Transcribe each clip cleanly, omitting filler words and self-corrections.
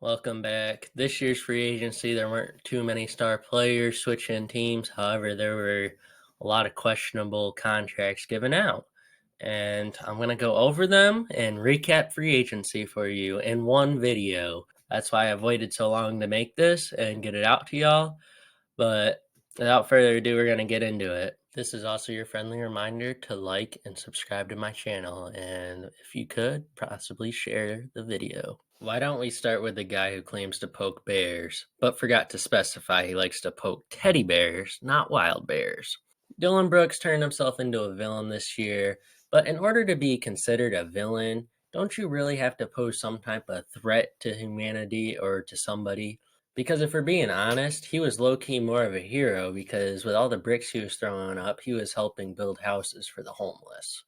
Welcome back. This year's free agency, there weren't too many star players switching teams. However, there were a lot of questionable contracts given out. And I'm going to go over them and recap free agency for you in one video. That's why I've waited so long to make this and get it out to y'all. But without further ado, we're going to get into it. This is also your friendly reminder to like and subscribe to my channel, and if you could, possibly share the video. Why don't we start with the guy who claims to poke bears, but forgot to specify he likes to poke teddy bears, not wild bears? Dillon Brooks turned himself into a villain this year, but in order to be considered a villain, don't you really have to pose some type of threat to humanity or to somebody? Because if we're being honest, he was low-key more of a hero because with all the bricks he was throwing up, he was helping build houses for the homeless.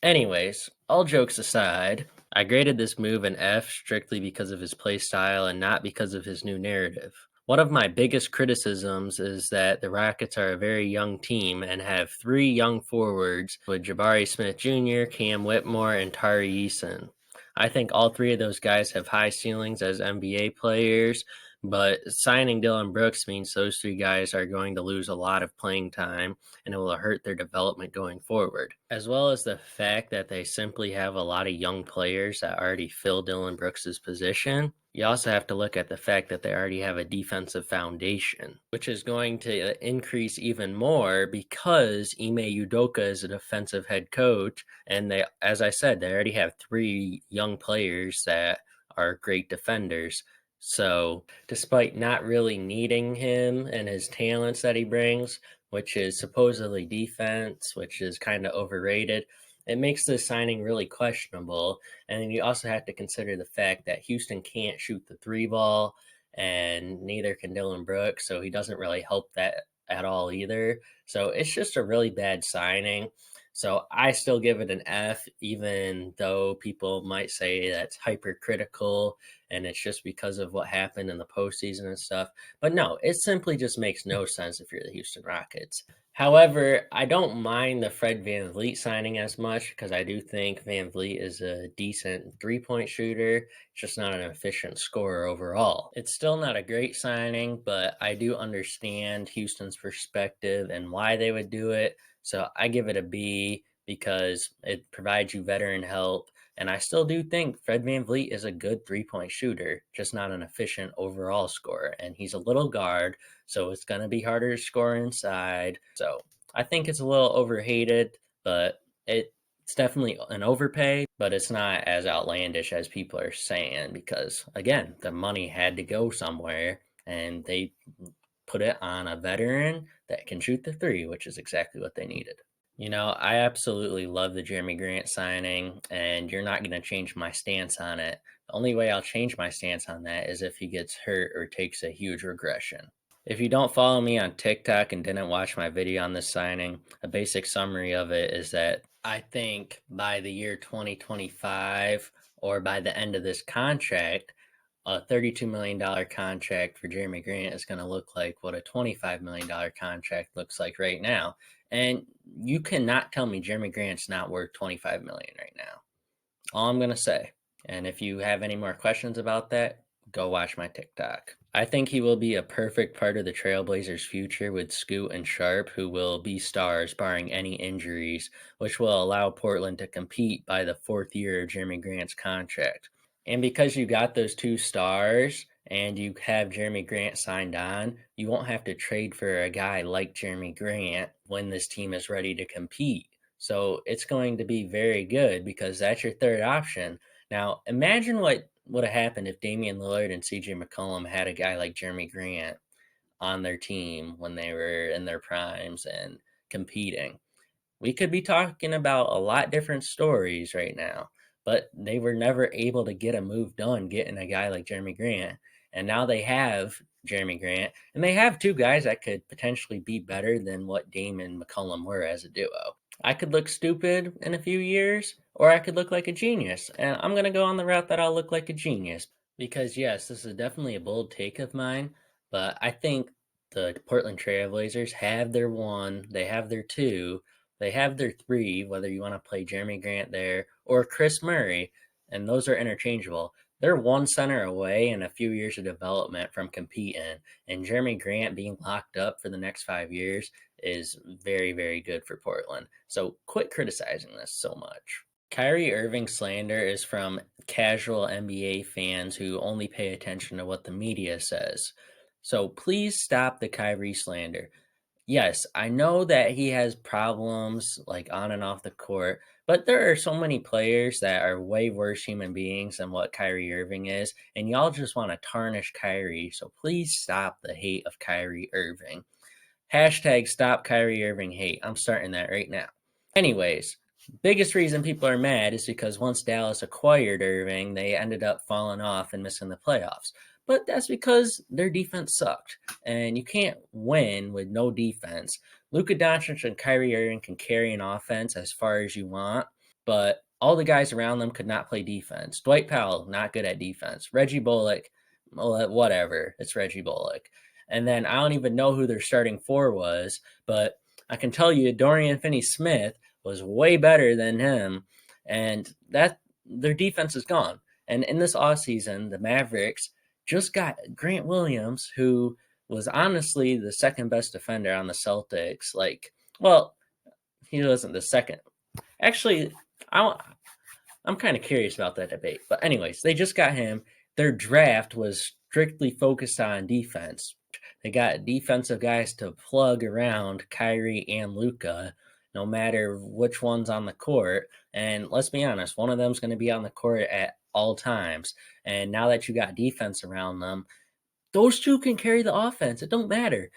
Anyways, all jokes aside, I graded this move an F strictly because of his playstyle and not because of his new narrative. One of my biggest criticisms is that the Rockets are a very young team and have three young forwards with Jabari Smith Jr., Cam Whitmore, and Tari Eason. I think all three of those guys have high ceilings as NBA players, but signing Dillon Brooks means those three guys are going to lose a lot of playing time and it will hurt their development going forward. As well as the fact that they simply have a lot of young players that already fill Dillon Brooks' position. You also have to look at the fact that they already have a defensive foundation, which is going to increase even more because Ime Udoka is a defensive head coach. And they, as I said, they already have three young players that are great defenders. So, despite not really needing him and his talents that he brings, which is supposedly defense, which is kind of overrated, it makes this signing really questionable. And then you also have to consider the fact that Houston can't shoot the three ball, and neither can Dillon Brooks, so he doesn't really help that at all either. So it's just a really bad signing. So I still give it an F, even though people might say that's hypercritical and it's just because of what happened in the postseason and stuff. But no, it simply just makes no sense if you're the Houston Rockets. However, I don't mind the Fred VanVleet signing as much because I do think VanVleet is a decent three-point shooter, just not an efficient scorer overall. It's still not a great signing, but I do understand Houston's perspective and why they would do it. So I give it a B because it provides you veteran help. And I still do think Fred VanVleet is a good three-point shooter, just not an efficient overall scorer. And he's a little guard, so it's going to be harder to score inside. So I think it's a little overhated, but it's definitely an overpay, but it's not as outlandish as people are saying because, again, the money had to go somewhere and they put it on a veteran that can shoot the three, which is exactly what they needed. I absolutely love the Jeremy Grant signing, and you're not going to change my stance on it. The only way I'll change my stance on that is if he gets hurt or takes a huge regression. If you don't follow me on TikTok and didn't watch my video on this signing, a basic summary of it is that I think by the year 2025 or by the end of this contract, a $32 million contract for Jeremy Grant is going to look like what a $25 million contract looks like right now. And you cannot tell me Jeremy Grant's not worth $25 million right now. All I'm going to say. And if you have any more questions about that, go watch my TikTok. I think he will be a perfect part of the Trailblazers' future with Scoot and Sharp, who will be stars barring any injuries, which will allow Portland to compete by the fourth year of Jeremy Grant's contract. And because you got those two stars and you have Jeremy Grant signed on, you won't have to trade for a guy like Jeremy Grant when this team is ready to compete. So it's going to be very good because that's your third option. Now, imagine what would have happened if Damian Lillard and CJ McCollum had a guy like Jeremy Grant on their team when they were in their primes and competing. We could be talking about a lot different stories right now, but they were never able to get a move done getting a guy like Jeremy Grant. And now they have Jeremy Grant, and they have two guys that could potentially be better than what Dame and McCollum were as a duo. I could look stupid in a few years, or I could look like a genius. And I'm going to go on the route that I'll look like a genius. Because, yes, this is definitely a bold take of mine, but I think the Portland Trailblazers have their one, they have their two, they have their three, whether you want to play Jeremy Grant there or Chris Murray, and those are interchangeable. They're one center away and a few years of development from competing, and Jeremy Grant being locked up for the next 5 years is very, very good for Portland. So quit criticizing this so much. Kyrie Irving slander is from casual NBA fans who only pay attention to what the media says. So please stop the Kyrie slander. Yes, I know that he has problems like on and off the court, but there are so many players that are way worse human beings than what Kyrie Irving is, and y'all just want to tarnish Kyrie. So please stop the hate of Kyrie Irving. Hashtag stop Kyrie Irving hate. I'm starting that right now. Anyways, biggest reason people are mad is because once Dallas acquired Irving, they ended up falling off and missing the playoffs. But that's because their defense sucked, and you can't win with no defense. Luka Doncic and Kyrie Irving can carry an offense as far as you want, but all the guys around them could not play defense. Dwight Powell, not good at defense. Reggie Bullock, whatever. It's Reggie Bullock. And then I don't even know who their starting four was, but I can tell you Dorian Finney-Smith was way better than him, and that their defense is gone. And in this offseason, the Mavericks just got Grant Williams, who was honestly the second best defender on the Celtics. Like, well, he wasn't the second. Actually, I'm kind of curious about that debate. But anyways, they just got him. Their draft was strictly focused on defense. They got defensive guys to plug around Kyrie and Luka, no matter which one's on the court. And let's be honest, one of them's going to be on the court at all times. And now that you got defense around them, those two can carry the offense. It don't matter.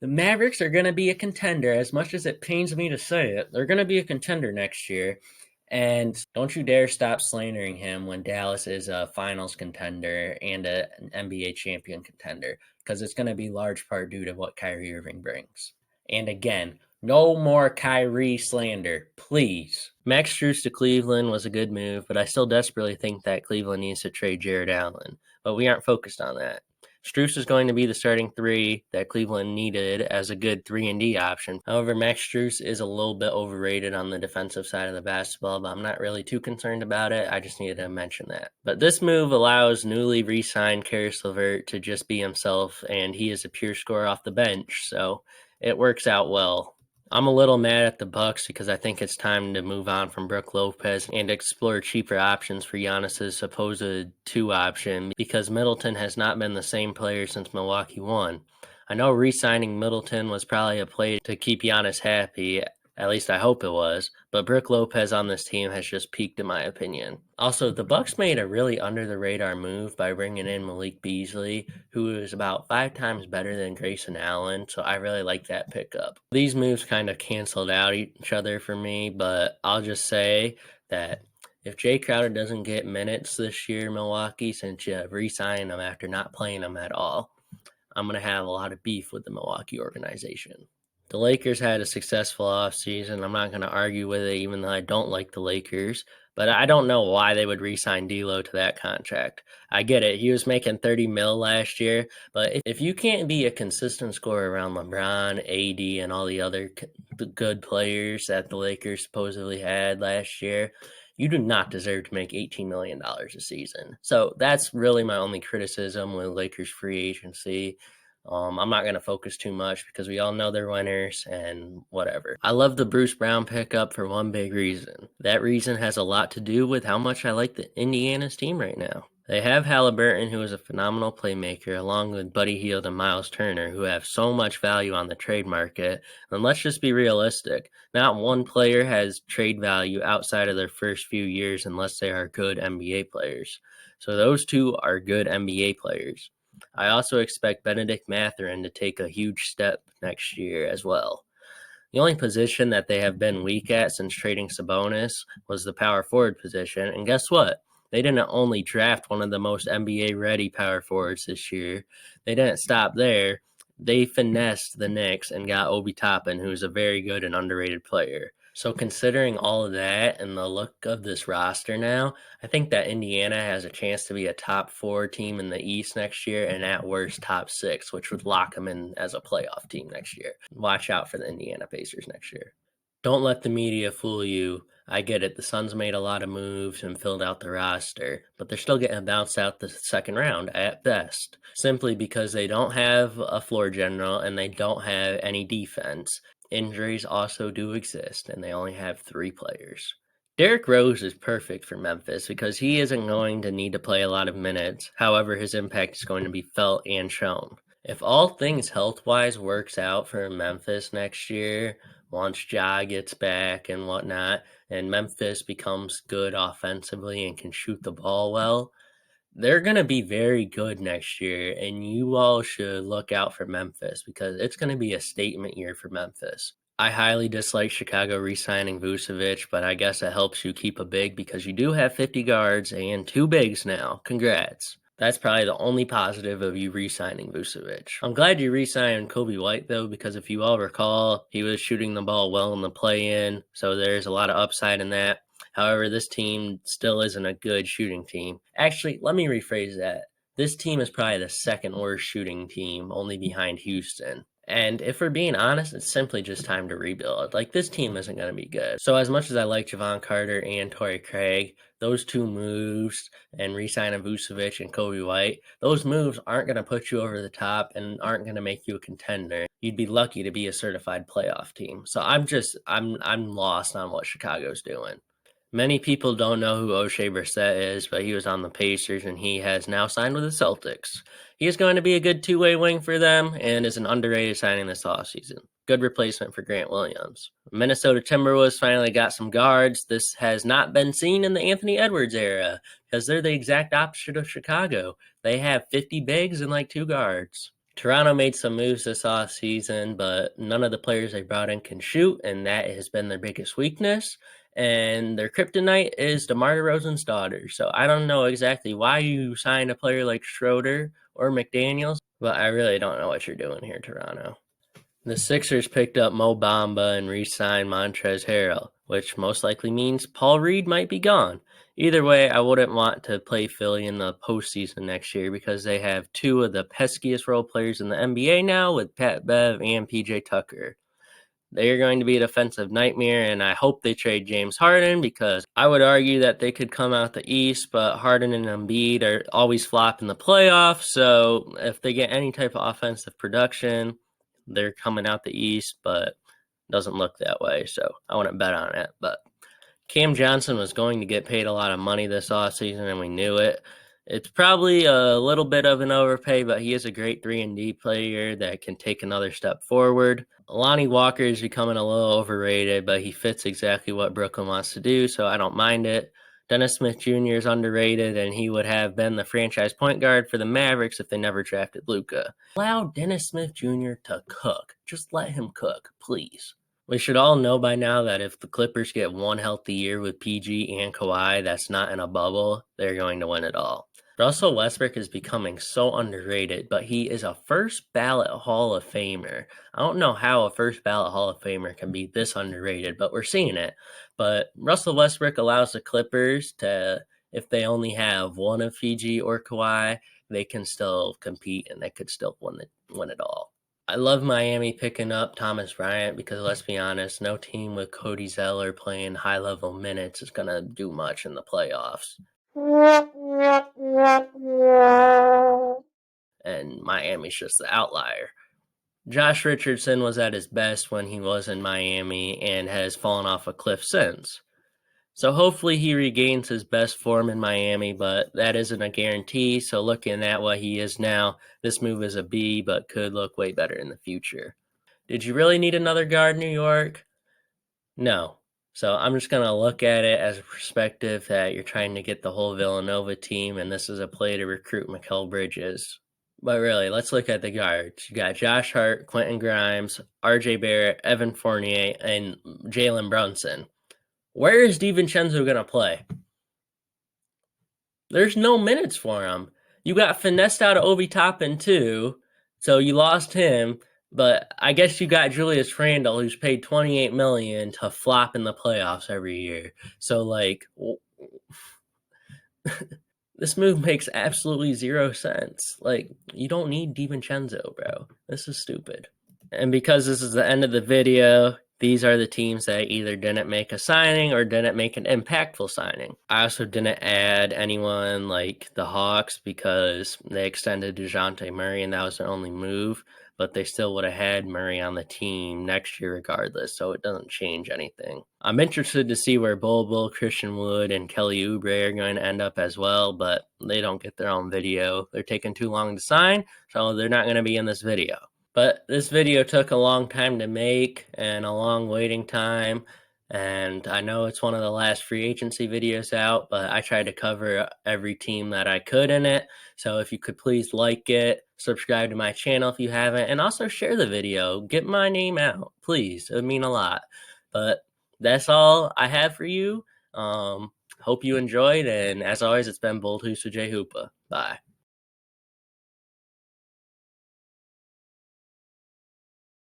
The Mavericks are going to be a contender. As much as it pains me to say it, they're going to be a contender next year. And don't you dare stop slandering him when Dallas is a finals contender and an NBA champion contender, because it's going to be large part due to what Kyrie Irving brings. And again, no more Kyrie slander, please. Max Strus to Cleveland was a good move, but I still desperately think that Cleveland needs to trade Jared Allen. But we aren't focused on that. Strus is going to be the starting three that Cleveland needed as a good 3-and-D option. However, Max Strus is a little bit overrated on the defensive side of the basketball, but I'm not really too concerned about it. I just needed to mention that. But this move allows newly re-signed Caris LeVert to just be himself, and he is a pure scorer off the bench, so it works out well. I'm a little mad at the Bucks because I think it's time to move on from Brook Lopez and explore cheaper options for Giannis's supposed 2 option, because Middleton has not been the same player since Milwaukee won. I know re-signing Middleton was probably a play to keep Giannis happy, at least I hope it was, but Brook Lopez on this team has just peaked in my opinion. Also, the Bucks made a really under-the-radar move by bringing in Malik Beasley, who is about 5 times better than Grayson Allen, so I really like that pickup. These moves kind of canceled out each other for me, but I'll just say that if Jay Crowder doesn't get minutes this year in Milwaukee, since you re-signed him after not playing him at all, I'm going to have a lot of beef with the Milwaukee organization. The Lakers had a successful offseason. I'm not going to argue with it, even though I don't like the Lakers. But I don't know why they would re-sign D'Lo to that contract. I get it. He was making $30 million last year. But if you can't be a consistent scorer around LeBron, AD, and all the other good players that the Lakers supposedly had last year, you do not deserve to make $18 million a season. So that's really my only criticism with Lakers free agency. I'm not going to focus too much because we all know they're winners and whatever. I love the Bruce Brown pickup for one big reason. That reason has a lot to do with how much I like the Indiana's team right now. They have Halliburton, who is a phenomenal playmaker, along with Buddy Hield and Miles Turner, who have so much value on the trade market. And let's just be realistic. Not one player has trade value outside of their first few years unless they are good NBA players. So those two are good NBA players. I also expect Benedict Mathurin to take a huge step next year as well. The only position that they have been weak at since trading Sabonis was the power forward position, and guess what? They didn't only draft one of the most NBA-ready power forwards this year. They didn't stop there. They finessed the Knicks and got Obi Toppin, who's a very good and underrated player. So considering all of that and the look of this roster now, I think that Indiana has a chance to be a top 4 team in the East next year, and at worst top 6, which would lock them in as a playoff team next year. Watch out for the Indiana Pacers next year. Don't let the media fool you. I get it. The Suns made a lot of moves and filled out the roster, but they're still getting bounced out the second round at best, simply because they don't have a floor general and they don't have any defense. Injuries also do exist, and they only have 3 players. Derrick Rose is perfect for Memphis because he isn't going to need to play a lot of minutes. However, his impact is going to be felt and shown. If all things health-wise works out for Memphis next year, once Ja gets back and whatnot, and Memphis becomes good offensively and can shoot the ball well, they're going to be very good next year, and you all should look out for Memphis because it's going to be a statement year for Memphis. I highly dislike Chicago re-signing Vucevic, but I guess it helps you keep a big because you do have 50 guards and 2 bigs now. Congrats. That's probably the only positive of you re-signing Vucevic. I'm glad you re-signed Coby White, though, because if you all recall, he was shooting the ball well in the play-in, so there's a lot of upside in that. However, this team still isn't a good shooting team. Actually, let me rephrase that. This team is probably the second worst shooting team, only behind Houston. And if we're being honest, it's simply just time to rebuild. Like, this team isn't going to be good. So as much as I like Javon Carter and Torrey Craig, those 2 moves and re-signing Vucevic and Coby White, those moves aren't going to put you over the top and aren't going to make you a contender. You'd be lucky to be a certified playoff team. So I'm lost on what Chicago's doing. Many people don't know who O'Shea Brissett is, but he was on the Pacers and he has now signed with the Celtics. He is going to be a good 2-way wing for them and is an underrated signing this offseason. Good replacement for Grant Williams. Minnesota Timberwolves finally got some guards. This has not been seen in the Anthony Edwards era because they're the exact opposite of Chicago. They have 50 bigs and like 2 guards. Toronto made some moves this offseason, but none of the players they brought in can shoot, and that has been their biggest weakness. And their kryptonite is DeMar DeRozan's daughter. So I don't know exactly why you signed a player like Schroeder or McDaniels, but I really don't know what you're doing here, Toronto. The Sixers picked up Mo Bamba and re-signed Montrezl Harrell, which most likely means Paul Reed might be gone. Either way, I wouldn't want to play Philly in the postseason next year because they have 2 of the peskiest role players in the NBA now with Pat Bev and PJ Tucker. They are going to be a defensive nightmare, and I hope they trade James Harden because I would argue that they could come out the East, but Harden and Embiid are always flop in the playoffs, so if they get any type of offensive production, they're coming out the East, but it doesn't look that way, so I wouldn't bet on it. But Cam Johnson was going to get paid a lot of money this offseason, and we knew it. It's probably a little bit of an overpay, but he is a great 3-and-D player that can take another step forward. Lonnie Walker is becoming a little overrated, but he fits exactly what Brooklyn wants to do, so I don't mind it. Dennis Smith Jr. is underrated, and he would have been the franchise point guard for the Mavericks if they never drafted Luka. Allow Dennis Smith Jr. to cook. Just let him cook, please. We should all know by now that if the Clippers get 1 healthy year with PG and Kawhi that's not in a bubble, they're going to win it all. Russell Westbrook is becoming so underrated, but he is a first ballot Hall of Famer. I don't know how a first ballot Hall of Famer can be this underrated, but we're seeing it. But Russell Westbrook allows the Clippers to, if they only have one of PG or Kawhi, they can still compete and they could still win it all. I love Miami picking up Thomas Bryant because, let's be honest, no team with Cody Zeller playing high-level minutes is going to do much in the playoffs. And Miami's just the outlier. Josh Richardson was at his best when he was in Miami and has fallen off a cliff since. So hopefully he regains his best form in Miami, but that isn't a guarantee. So looking at what he is now, this move is a B, but could look way better in the future. Did you really need another guard, New York? No. So I'm just going to look at it as a perspective that you're trying to get the whole Villanova team, and this is a play to recruit Mikal Bridges. But really, let's look at the guards. You got Josh Hart, Quentin Grimes, RJ Barrett, Evan Fournier, and Jalen Brunson. Where is DiVincenzo going to play? There's no minutes for him. You got finessed out of Obi Toppin too, so you lost him. But I guess you got Julius Randle, who's paid $28 million to flop in the playoffs every year. So like, this move makes absolutely 0 sense. Like, you don't need DiVincenzo, bro. This is stupid. And because this is the end of the video, These are the teams that either didn't make a signing or didn't make an impactful signing. I also didn't add anyone like the Hawks because they extended DeJounte Murray and that was their only move, but they still would have had Murray on the team next year regardless, so it doesn't change anything. I'm interested to see where Bol, Christian Wood, and Kelly Oubre are going to end up as well, but they don't get their own video. They're taking too long to sign, so they're not going to be in this video. But this video took a long time to make and a long waiting time. And I know it's one of the last free agency videos out, but I tried to cover every team that I could in it. So if you could please like it, subscribe to my channel if you haven't, and also share the video. Get my name out, please. It would mean a lot. But that's all I have for you. Hope you enjoyed. And as always, it's been Bold Hoops with Jay Hoopa. Bye.